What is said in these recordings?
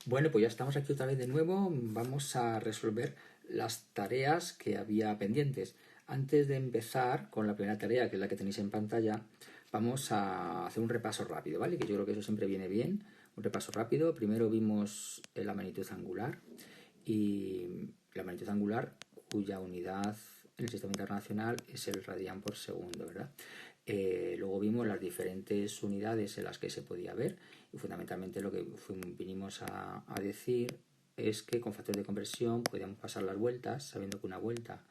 Bueno, pues ya estamos aquí otra vez de nuevo. Vamos a resolver las tareas que había pendientes. Antes de empezar con la primera tarea, que es la que tenéis en pantalla, vamos a hacer un repaso rápido, ¿vale? Que yo creo que eso siempre viene bien. Un repaso rápido. Primero vimos la magnitud angular y la magnitud angular cuya unidad en el sistema internacional es el radián por segundo, ¿verdad? Luego vimos las diferentes unidades en las que se podía ver y fundamentalmente lo que vinimos a decir es que con factor de conversión podíamos pasar las vueltas sabiendo que una vuelta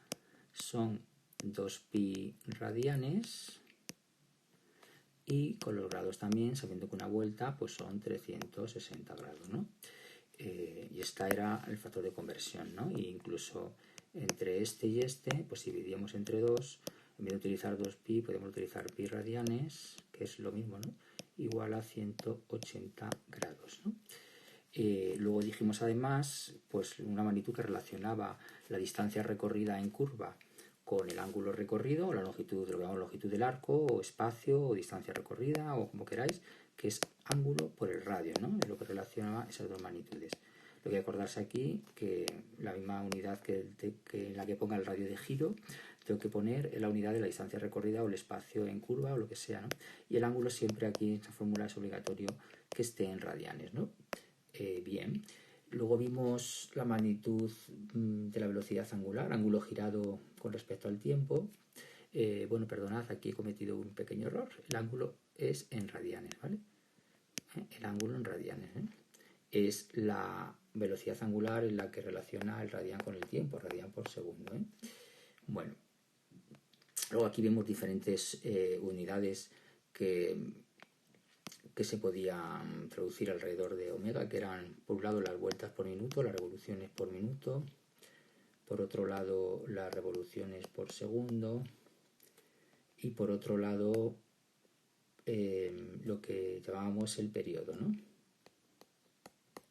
son 2pi radianes y con los grados también sabiendo que una vuelta pues son 360 grados, ¿no? Y esta era el factor de conversión, ¿no? E incluso entre este y este pues dividíamos entre 2. En vez de utilizar 2pi podemos utilizar pi radianes, que es lo mismo, ¿no? Igual a 180 grados, ¿no? Luego dijimos además pues una magnitud que relacionaba la distancia recorrida en curva con el ángulo recorrido, la longitud, lo que llamamos longitud del arco, o espacio, o distancia recorrida, o como queráis, que es ángulo por el radio, ¿no? Es lo que relacionaba esas dos magnitudes. Lo que hay que acordarse aquí que la misma unidad que en la que ponga el radio de giro, tengo que poner la unidad de la distancia recorrida o el espacio en curva o lo que sea, ¿no? Y el ángulo siempre aquí en esta fórmula es obligatorio que esté en radianes, ¿no? Bien. Luego vimos la magnitud de la velocidad angular, ángulo girado con respecto al tiempo. Bueno, perdonad, aquí he cometido un pequeño error. El ángulo es en radianes, ¿vale? El ángulo en radianes, ¿eh? Es la velocidad angular en la que relaciona el radián con el tiempo, radián por segundo, ¿eh? Bueno, luego aquí vemos diferentes unidades que se podían traducir alrededor de omega, que eran por un lado las vueltas por minuto, las revoluciones por minuto, por otro lado las revoluciones por segundo y por otro lado lo que llamábamos el periodo, ¿no?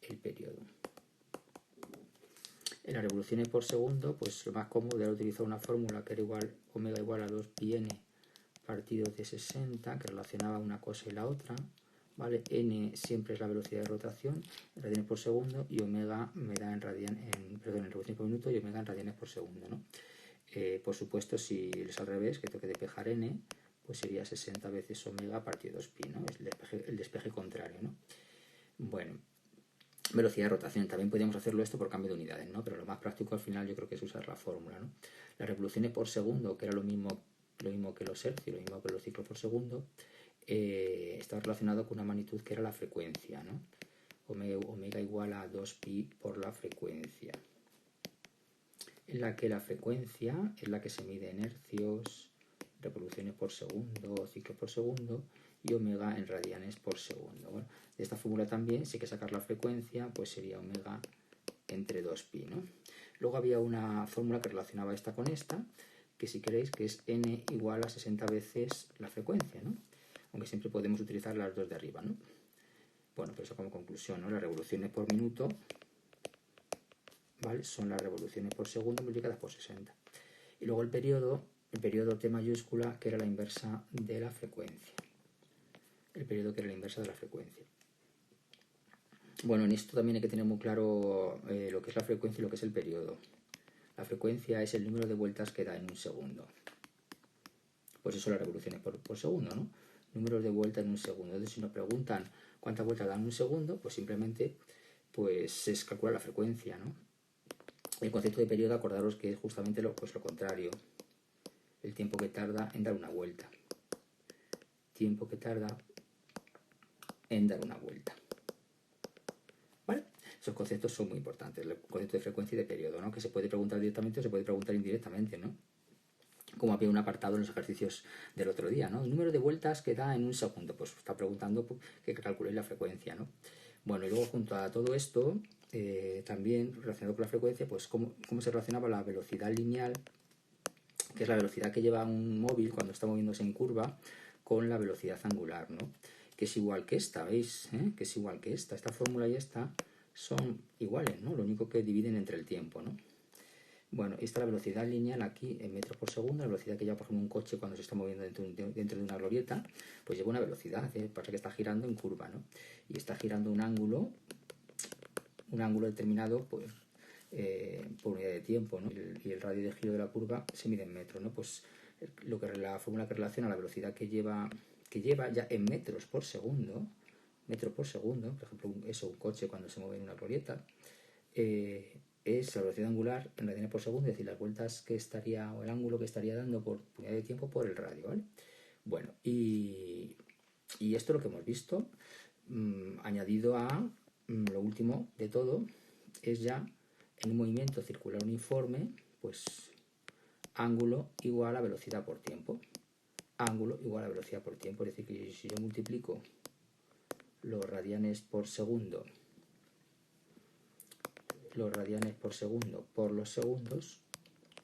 El periodo. En las revoluciones por segundo, pues lo más cómodo era utilizar una fórmula que era omega igual a 2πn partido de 60, que relacionaba una cosa y la otra, ¿vale? N siempre es la velocidad de rotación en radianes por segundo y omega me da en revoluciones por minuto y omega en radianes por segundo, ¿no? Por supuesto, si es al revés, que tengo que despejar N, pues sería 60 veces omega partido de 2pi, ¿no? Es el despeje contrario, ¿no? Bueno, velocidad de rotación, también podríamos hacerlo esto por cambio de unidades, ¿no? Pero lo más práctico al final yo creo que es usar la fórmula, ¿no? Las revoluciones por segundo, que era lo mismo que los hercios, lo mismo que los ciclos por segundo, estaba relacionado con una magnitud que era la frecuencia, ¿no? Omega igual a 2pi por la frecuencia, en la que la frecuencia es la que se mide en hercios, revoluciones por segundo, ciclos por segundo, y omega en radianes por segundo. Bueno, de esta fórmula también, si hay que sacar la frecuencia, pues sería omega entre 2pi, ¿no? Luego había una fórmula que relacionaba esta con esta, que si queréis, que es n igual a 60 veces la frecuencia, ¿no? Aunque siempre podemos utilizar las dos de arriba, ¿no? Bueno, pues eso como conclusión, ¿no? Las revoluciones por minuto, ¿vale? Son las revoluciones por segundo multiplicadas por 60. Y luego el periodo T mayúscula, que era la inversa de la frecuencia. El periodo que era la inversa de la frecuencia. Bueno, en esto también hay que tener muy claro lo que es la frecuencia y lo que es el periodo. La frecuencia es el número de vueltas que da en un segundo. Pues eso las revoluciones por segundo, ¿no? Números de vueltas en un segundo. Entonces, si nos preguntan cuántas vueltas dan en un segundo, pues simplemente pues se calcula la frecuencia, ¿no? El concepto de periodo, acordaros que es justamente lo contrario. El tiempo que tarda en dar una vuelta. Tiempo que tarda en dar una vuelta. ¿Vale? Esos conceptos son muy importantes. El concepto de frecuencia y de periodo, ¿no? Que se puede preguntar directamente o se puede preguntar indirectamente, ¿no? Como había un apartado en los ejercicios del otro día, ¿no? El número de vueltas que da en un segundo. Pues está preguntando que calculéis la frecuencia, ¿no? Bueno, y luego junto a todo esto, también relacionado con la frecuencia, pues cómo se relacionaba la velocidad lineal, que es la velocidad que lleva un móvil cuando está moviéndose en curva, con la velocidad angular, ¿no? Que es igual que esta, ¿veis? Que es igual que esta. Esta fórmula y esta son iguales, ¿no? Lo único que dividen entre el tiempo, ¿no? Bueno, esta es la velocidad lineal aquí en metros por segundo, la velocidad que lleva, por ejemplo, un coche cuando se está moviendo dentro de una glorieta, pues lleva una velocidad, pasa que está girando en curva, ¿no? Y está girando un ángulo un ángulo determinado pues, por unidad de tiempo, ¿no? Y el radio de giro de la curva se mide en metros, ¿no? Pues la fórmula que relaciona la velocidad que lleva ya en metros por segundo, por ejemplo, un coche cuando se mueve en una glorieta, es la velocidad angular en radianes por segundo, es decir, las vueltas que estaría, o el ángulo que estaría dando por unidad de tiempo por el radio, ¿vale? Bueno, y esto es lo que hemos visto, añadido a lo último de todo, es ya en un movimiento circular uniforme, pues ángulo igual a velocidad por tiempo. Ángulo igual a velocidad por tiempo, es decir, que si yo multiplico los radianes por segundo por los segundos,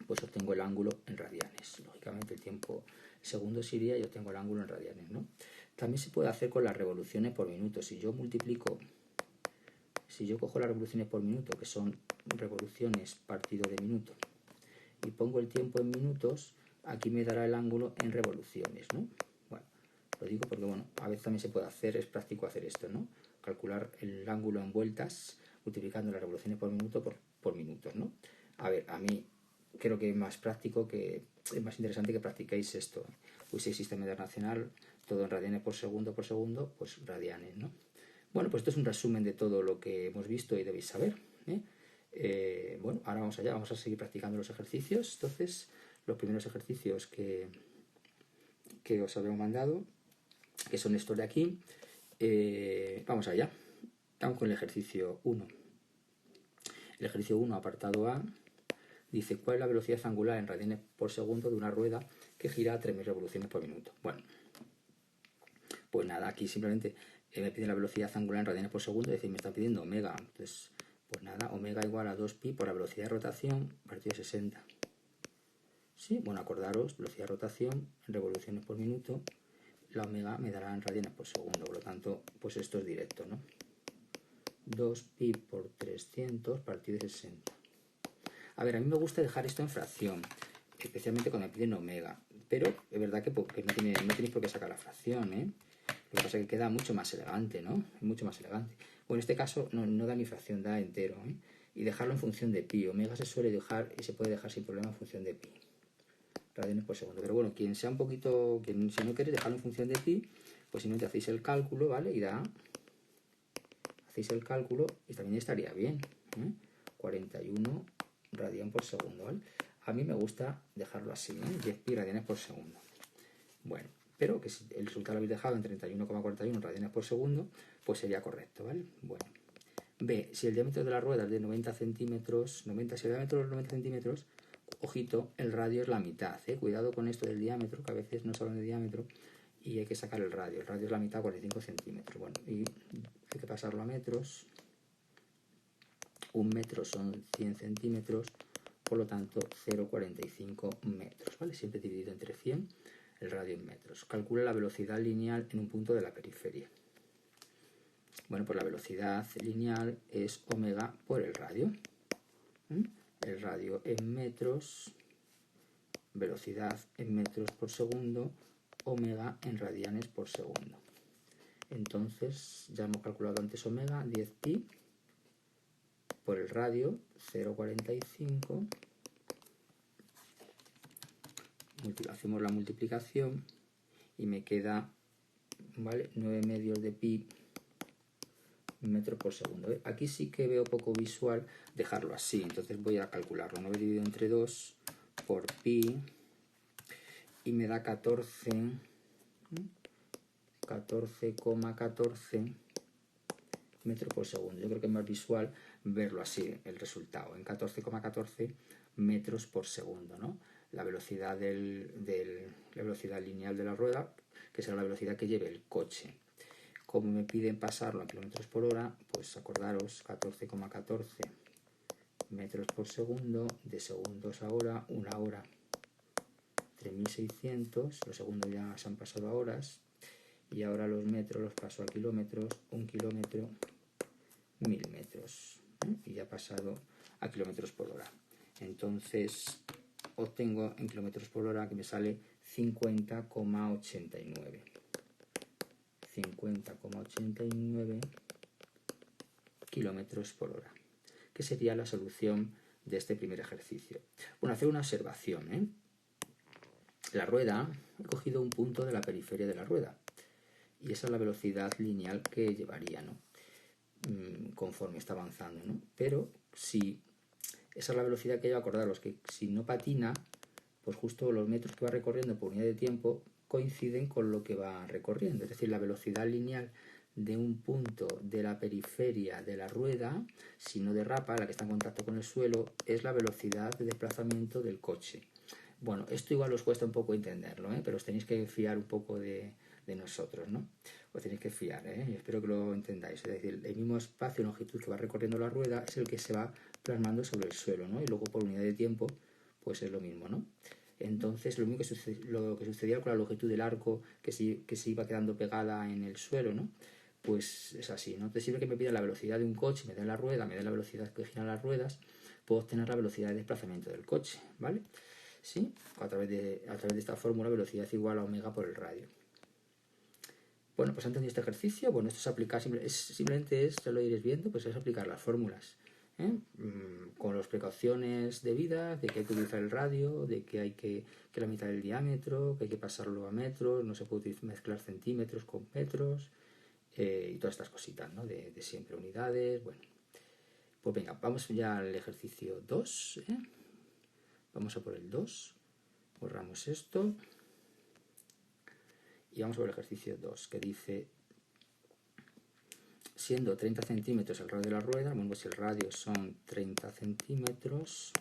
pues obtengo el ángulo en radianes. Lógicamente el tiempo segundos iría y obtengo el ángulo en radianes, ¿no? También se puede hacer con las revoluciones por minuto. Si yo cojo las revoluciones por minuto, que son revoluciones partido de minuto, y pongo el tiempo en minutos, aquí me dará el ángulo en revoluciones, ¿no? Bueno, lo digo porque, bueno, a veces también se puede hacer, es práctico hacer esto, ¿no? Calcular el ángulo en vueltas multiplicando las revoluciones por minuto por minutos, ¿no? A ver, a mí creo que es más práctico, que es más interesante que practiquéis esto. Pues si existe media nacional, todo en radianes por segundo, pues radianes, ¿no? Bueno, pues esto es un resumen de todo lo que hemos visto y debéis saber, ¿eh? Bueno, ahora vamos allá, vamos a seguir practicando los ejercicios. Entonces, los primeros ejercicios que os habíamos mandado, que son estos de aquí, vamos allá. Vamos con el ejercicio 1. El ejercicio 1, apartado A, dice: ¿cuál es la velocidad angular en radianes por segundo de una rueda que gira a 3000 revoluciones por minuto? Bueno, pues nada, aquí simplemente me pide la velocidad angular en radianes por segundo, es decir, me está pidiendo omega. Entonces, pues nada, omega igual a 2pi por la velocidad de rotación partido de 60. Sí, bueno, acordaros, velocidad de rotación en revoluciones por minuto, la omega me dará en radianes por segundo, por lo tanto, pues esto es directo, ¿no? 2pi por 300 partido de 60. A ver, a mí me gusta dejar esto en fracción, especialmente cuando me piden omega, pero es verdad que no tenéis por qué sacar la fracción, ¿eh? Lo que pasa es que queda mucho más elegante, ¿no? Mucho más elegante. Bueno, en este caso no da ni fracción, da entero, ¿eh? Y dejarlo en función de pi. Omega se suele dejar y se puede dejar sin problema en función de pi. Radianes por segundo. Pero bueno, si no queréis dejarlo en función de pi, pues simplemente hacéis el cálculo, ¿vale? Hacéis el cálculo y también estaría bien, ¿eh? 41 radian por segundo, ¿vale? A mí me gusta dejarlo así, ¿eh? 10 pi radianes por segundo. Bueno, pero que si el resultado lo habéis dejado en 31,41 radianes por segundo, pues sería correcto, ¿vale? Bueno. B, si el diámetro de la rueda es de 90 centímetros, si el diámetro es 90 centímetros, ojito, el radio es la mitad, ¿eh? Cuidado con esto del diámetro, que a veces no se habla de diámetro y hay que sacar el radio. El radio es la mitad, 45 centímetros. Bueno, y hay que pasarlo a metros. Un metro son 100 centímetros, por lo tanto 0,45 metros, ¿vale? Siempre dividido entre 100, el radio en metros. Calcula la velocidad lineal en un punto de la periferia. Bueno, pues la velocidad lineal es omega por el radio. El radio en metros, velocidad en metros por segundo, omega en radianes por segundo. Entonces, ya hemos calculado antes omega, 10pi por el radio, 0,45. Hacemos la multiplicación y me queda, ¿vale? 9 medios de pi metros por segundo. Aquí sí que veo poco visual dejarlo así, entonces voy a calcularlo. 9 dividido entre 2 por pi y me da 14,14 metros por segundo. Yo creo que es más visual verlo así, el resultado, en 14,14 metros por segundo, ¿no? La velocidad la velocidad lineal de la rueda, que será la velocidad que lleve el coche. Como me piden pasarlo a kilómetros por hora, pues acordaros, 14,14 metros por segundo, de segundos a hora, una hora 3600, los segundos ya se han pasado a horas, y ahora los metros los paso a kilómetros, un kilómetro, 1000 metros, y ya ha pasado a kilómetros por hora. Entonces obtengo en kilómetros por hora que me sale 50,89 km por hora, que sería la solución de este primer ejercicio. Bueno, hacer una observación, ¿eh? La rueda, he cogido un punto de la periferia de la rueda y esa es la velocidad lineal que llevaría, ¿no? Conforme está avanzando, ¿no? Pero si esa es la velocidad que lleva, acordaros que si no patina, pues justo los metros que va recorriendo por unidad de tiempo coinciden con lo que va recorriendo, es decir, la velocidad lineal de un punto de la periferia de la rueda, si no derrapa, la que está en contacto con el suelo, es la velocidad de desplazamiento del coche. Bueno, esto igual os cuesta un poco entenderlo, ¿eh? Pero os tenéis que fiar un poco de nosotros, ¿no? Os tenéis que fiar, ¿eh? Espero que lo entendáis. Es decir, el mismo espacio y longitud que va recorriendo la rueda es el que se va plasmando sobre el suelo, ¿no? Y luego por unidad de tiempo, pues es lo mismo, ¿no? Entonces, lo que sucedía con la longitud del arco que se iba quedando pegada en el suelo, ¿no? Pues es así, ¿no? Te sirve que me pida la velocidad de un coche, me den la rueda, me den la velocidad que giran las ruedas, puedo obtener la velocidad de desplazamiento del coche, ¿vale? ¿Sí? A través de esta fórmula, velocidad igual a omega por el radio. Bueno, pues antes de este ejercicio, bueno, esto es aplicar, simplemente ya lo iréis viendo, pues es aplicar las fórmulas, ¿eh? Con las precauciones debidas, de que hay que utilizar el radio, de que hay que la mitad del diámetro, que hay que pasarlo a metros, no se puede mezclar centímetros con metros, y todas estas cositas, ¿no? De siempre unidades, bueno. Pues venga, vamos ya al ejercicio 2, ¿eh? Vamos a por el 2, borramos esto y vamos por el ejercicio 2, que dice, siendo 30 centímetros el radio de la rueda, bueno, pues el radio son 30 centímetros,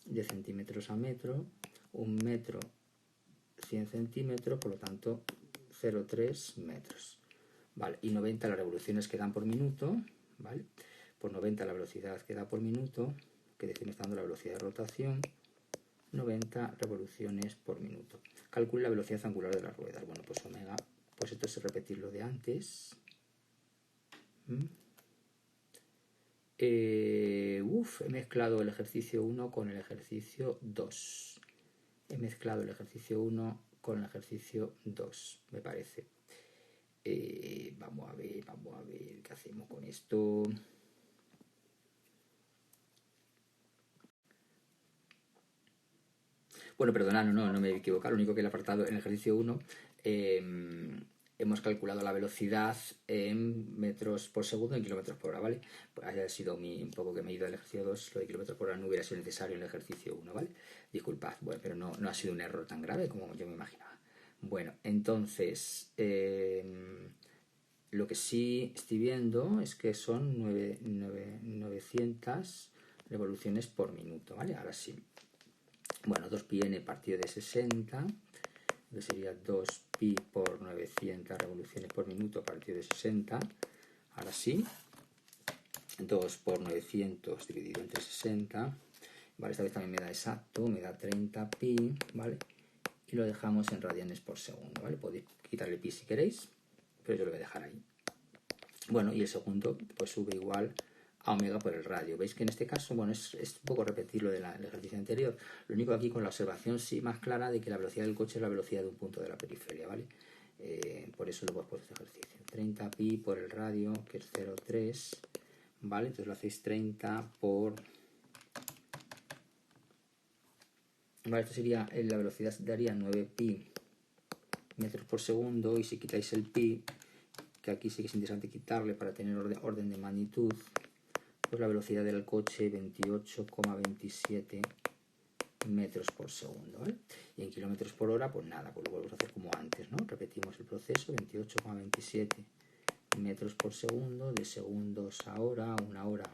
de centímetros a metro, un metro 100 centímetros, por lo tanto 0,3 metros, ¿vale? Y 90 las revoluciones que dan por minuto, ¿vale? Por 90 la velocidad que da por minuto, que define estando la velocidad de rotación, 90 revoluciones por minuto. Calcule la velocidad angular de las ruedas. Bueno, pues omega, pues esto es repetir lo de antes. He mezclado el ejercicio 1 con el ejercicio 2. He mezclado el ejercicio 1 con el ejercicio 2, me parece. Vamos a ver qué hacemos con esto. Bueno, perdonad, no me he equivocado. Lo único que el apartado en el ejercicio 1 hemos calculado la velocidad en metros por segundo, en kilómetros por hora, ¿vale? Pues haya sido un poco que me he ido al ejercicio 2, lo de kilómetros por hora no hubiera sido necesario en el ejercicio 1, ¿vale? Disculpad, bueno, pero no ha sido un error tan grave como yo me imaginaba. Bueno, entonces, lo que sí estoy viendo es que son 900 revoluciones por minuto, ¿vale? Ahora sí. Bueno, 2πn partido de 60, que sería 2pi por 900 revoluciones por minuto partido de 60. Ahora sí, 2 por 900 dividido entre 60. Vale, esta vez también me da exacto, me da 30pi, ¿vale? Y lo dejamos en radianes por segundo, ¿vale? Podéis quitarle pi si queréis, pero yo lo voy a dejar ahí. Bueno, y el segundo pues sube igual a omega por el radio. Veis que en este caso, bueno, es un poco repetir lo del ejercicio anterior. Lo único aquí con la observación sí más clara de que la velocidad del coche es la velocidad de un punto de la periferia, ¿vale? Por eso lo hemos puesto este ejercicio. 30pi por el radio, que es 0,3, ¿vale? Entonces lo hacéis 30 por... Vale, esto sería, la velocidad daría 9pi metros por segundo, y si quitáis el pi, que aquí sí que es interesante quitarle para tener orden de magnitud, pues la velocidad del coche 28,27 metros por segundo, ¿vale? Y en kilómetros por hora, pues nada, pues lo volvemos a hacer como antes, ¿no? Repetimos el proceso, 28,27 metros por segundo, de segundos a hora, una hora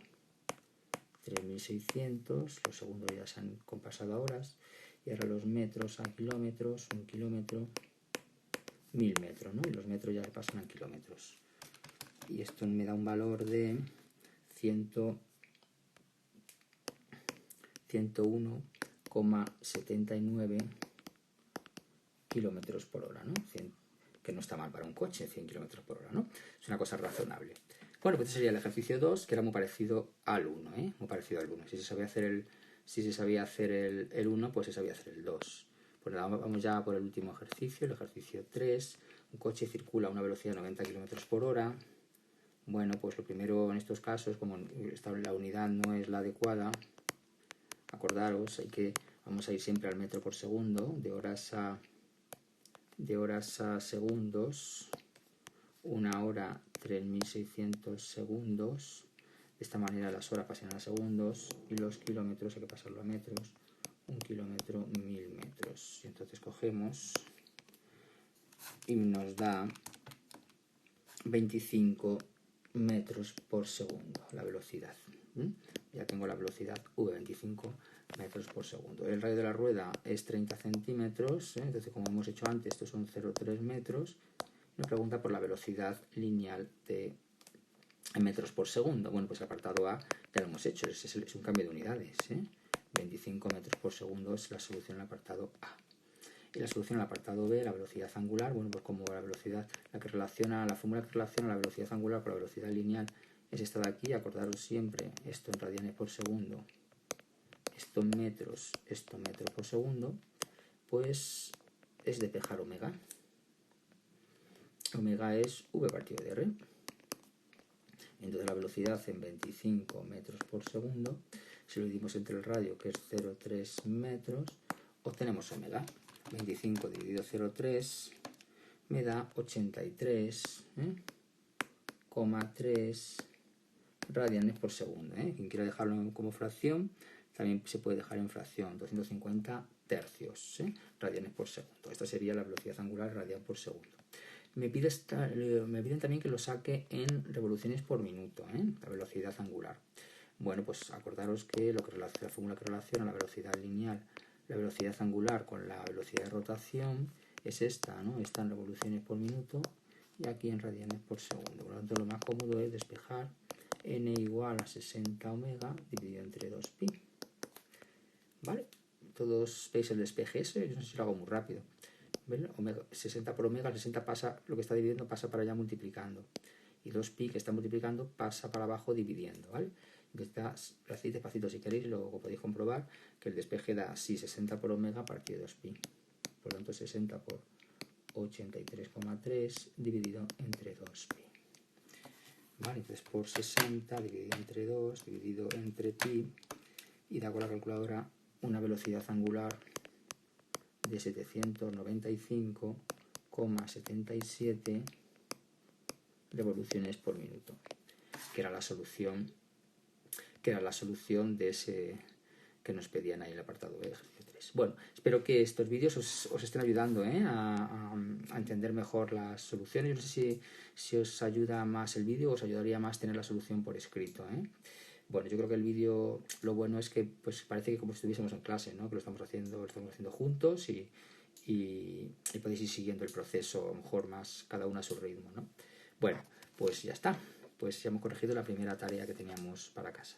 3600, los segundos ya se han compasado a horas, y ahora los metros a kilómetros, un kilómetro, 1000 metros, ¿no? Y los metros ya pasan a kilómetros. Y esto me da un valor de 101,79 kilómetros por hora, ¿no? Que no está mal para un coche, 100 kilómetros por hora, ¿no? Es una cosa razonable. Bueno, pues este sería el ejercicio 2, que era muy parecido al 1, ¿eh? Muy parecido al 1. Si se sabía hacer el 1, pues se sabía hacer el 2. Pues nada, vamos ya por el último ejercicio, el ejercicio 3. Un coche circula a una velocidad de 90 kilómetros por hora, Bueno, pues lo primero en estos casos, como la unidad no es la adecuada, acordaros, vamos a ir siempre al metro por segundo, de horas a segundos, una hora 3600 segundos. De esta manera las horas pasan a segundos y los kilómetros hay que pasarlo a metros. 1 kilómetro, 1000 metros. Y entonces cogemos y nos da 25 metros por segundo la velocidad. Ya tengo la velocidad v, 25 metros por segundo. El radio de la rueda es 30 centímetros, entonces como hemos hecho antes, estos son 0,3 metros. Nos pregunta por la velocidad lineal en metros por segundo. Bueno, pues el apartado A ya lo hemos hecho, es un cambio de unidades. 25 metros por segundo es la solución al apartado A. Y la solución al apartado B, la velocidad angular, bueno, pues como la velocidad, la fórmula que relaciona la velocidad angular con la velocidad lineal es esta de aquí. Acordaros siempre esto en radianes por segundo, esto en metros por segundo, pues es despejar omega. Omega es v partido de r. Entonces la velocidad en 25 metros por segundo, si lo dividimos entre el radio, que es 0,3 metros, obtenemos omega. 25 dividido 0,3 me da 83,3 radianes por segundo. Quien quiera dejarlo como fracción, también se puede dejar en fracción, 250 tercios radianes por segundo. Esta sería la velocidad angular radian por segundo. Me piden también que lo saque en revoluciones por minuto, la velocidad angular. Bueno, pues acordaros que la fórmula que relaciona la velocidad lineal, la velocidad angular con la velocidad de rotación es esta, ¿no? Está en revoluciones por minuto y aquí en radianes por segundo. Por lo tanto, lo más cómodo es despejar n igual a 60 omega dividido entre 2pi. ¿Vale? Todos veis el despeje ese, yo no sé si lo hago muy rápido. ¿Ven? 60 por omega, 60 pasa, lo que está dividiendo pasa para allá multiplicando. Y 2pi que está multiplicando pasa para abajo dividiendo, ¿vale? Así despacito si queréis, luego podéis comprobar que el despeje da así 60 por omega partido 2pi. Por lo tanto 60 por 83,3 dividido entre 2pi. Vale, entonces por 60 dividido entre 2 dividido entre pi y da con la calculadora una velocidad angular de 795,77 revoluciones por minuto, que era la solución de ese que nos pedían ahí en el apartado de ejercicio 3. Bueno, espero que estos vídeos os estén ayudando a entender mejor las soluciones. Yo no sé si os ayuda más el vídeo o os ayudaría más tener la solución por escrito. Bueno, yo creo que el vídeo, lo bueno es que pues parece que como si estuviésemos en clase, ¿no? Que lo estamos haciendo juntos y podéis ir siguiendo el proceso, a lo mejor más cada uno a su ritmo, ¿no? Bueno, pues ya está. Pues ya hemos corregido la primera tarea que teníamos para casa.